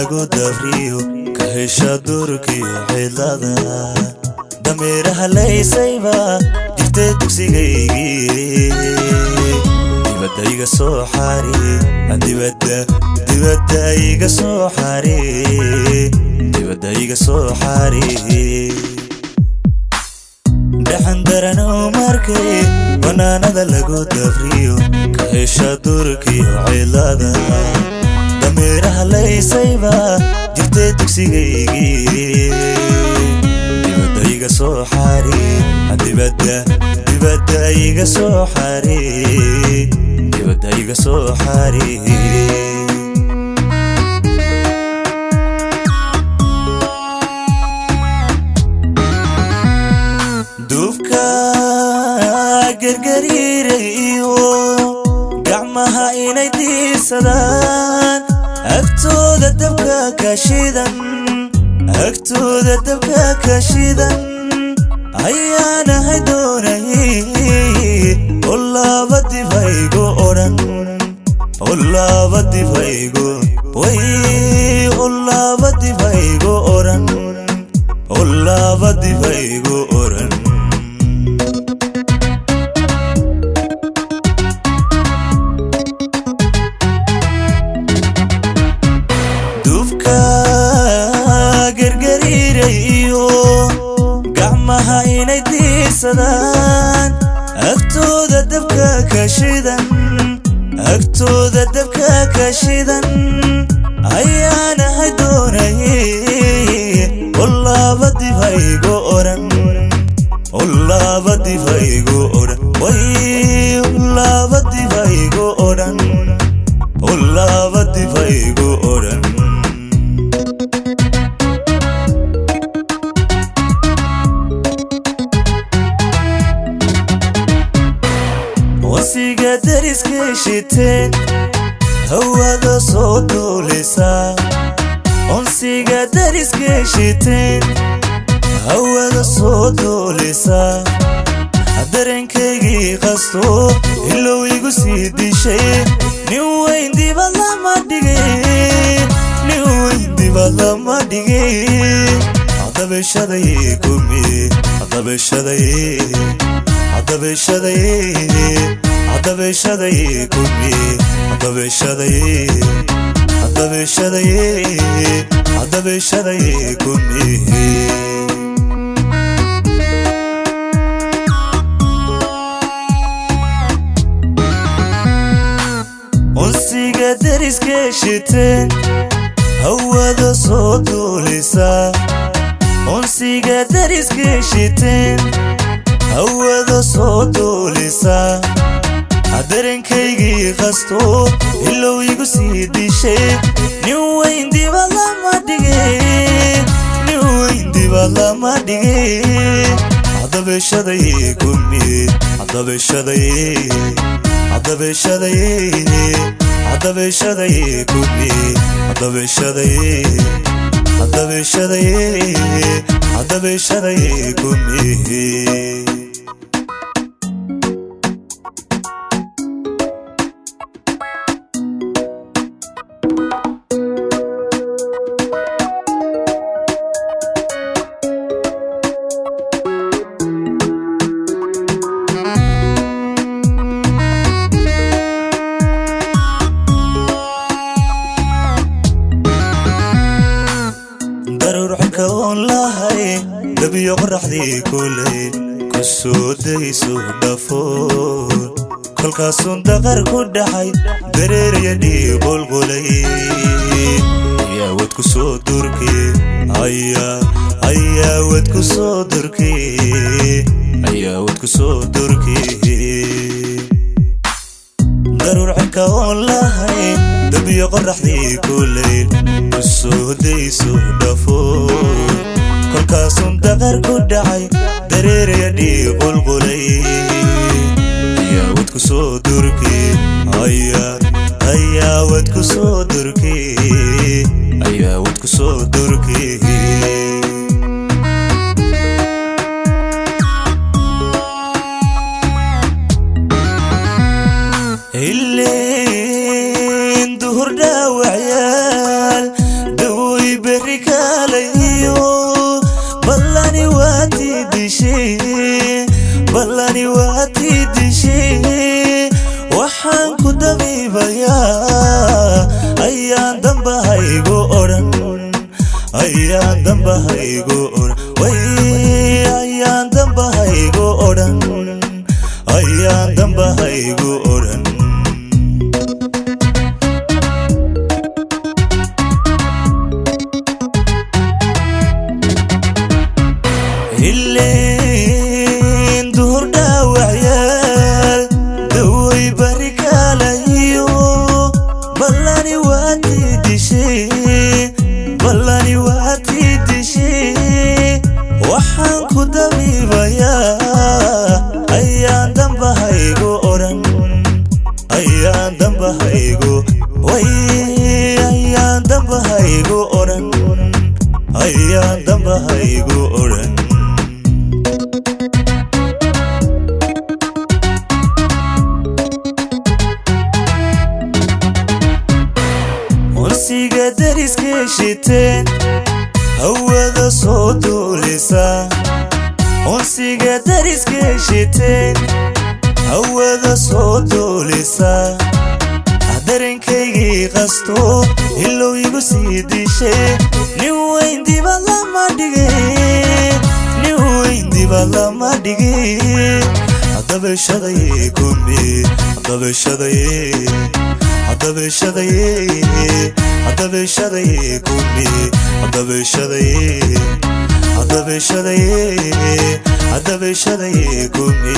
lagu dafriyo ka hesha durkiyo cidlada dameeraha laysayba jirtay dugsigaygii dibadda iga soo xari dibadda iga soo xari dibadda iga soo xari dhaxan daran oo markay banaanada lagu dafriyo ka hesha durkiyo cidlada dameeraha laysayba jirtay dugsigaygii dibadda iga soo xari dibadda iga soo xari dibadda iga soo xari dufka gargariirayo gacmaha inay diirsadaan agtooda dabka ka shidan agtooda dabka ka shidan ayaan ahay doonayay oo laba dib haygu odhan oo laba dib haygu way oo laba dib haygu odhan oo laba dib haygu odhan gacmaha inay diirsadaan agtooda dabka ka shidan agtooda dabka ka shidan ayaan ahay doonayay oo laba dib haygu odhan oo laba dib haygu odhan way oo laba dib haygu odhan oo laba dib haygu odhan wasiga dariska shiteen hawada soo duulisa onsiga dariska shiteen hawada soo duulisa dareenkaygii qasto ilow igu sii dishay nin weyn dibad lama dhigay nin weyn dibad lama dhigay cadabashaday kumi cadabashaday kumi cadabashaday kumi onsiga dariska shiteen hawada soo duulisa onsiga dariska shiteen hawada soo duulisa dareenkaygii qasto ilow igu sii dishay nin weyn dibad lama dhigay nin weyn dibad lama dhigay cadabashaday kumi cadabashaday kumi cadabashaday kumi dabiyo qoraxdii kulay ku soo dayso dhafoon kolkaasun daqar ku dhacay dareeraya dhiig qulqulay ayaa wad ku soo durkay ayaa wad ku soo durkay ayaa wad ku soo durkay daruur xilka oon lahayn dabiyo qoraxdii kulay ku soo dayso dhafoon kolkaasun daqar ku dhacay dareeraya dhiig qulqulay ayaa wad ku soo durkay ayaa wad ku soo durkay ayaa wad ku soo durkay illeen duhur dhaawacyaal maya ayaan damba haygu oran ayaan damba haygu oran way ayaan damba haygu oran ayaan damba haygu oran illeen duhur dhaawacyaal daway barikaalayo ballani waatii dishay ballani waatii dishay waxaan ku dabiibayaa ayaan damba haygu oran ayaan damba haygu way ayaan damba haygu oran ayaan damba haygu oran unsiga dariska shiteen hawada soo duulisa unsiga dariska shiteen hawada soo duulisa dareenkaygii qasto ilow igu sii dishay nin weyn dibad lama dhigay nin weyn dibad lama dhigay hadabashadaye kumbi hadabashadaye hadabashadaye hadabashadaye kumbi hadabashadaye hadabashadaye hadabashadaye kumbi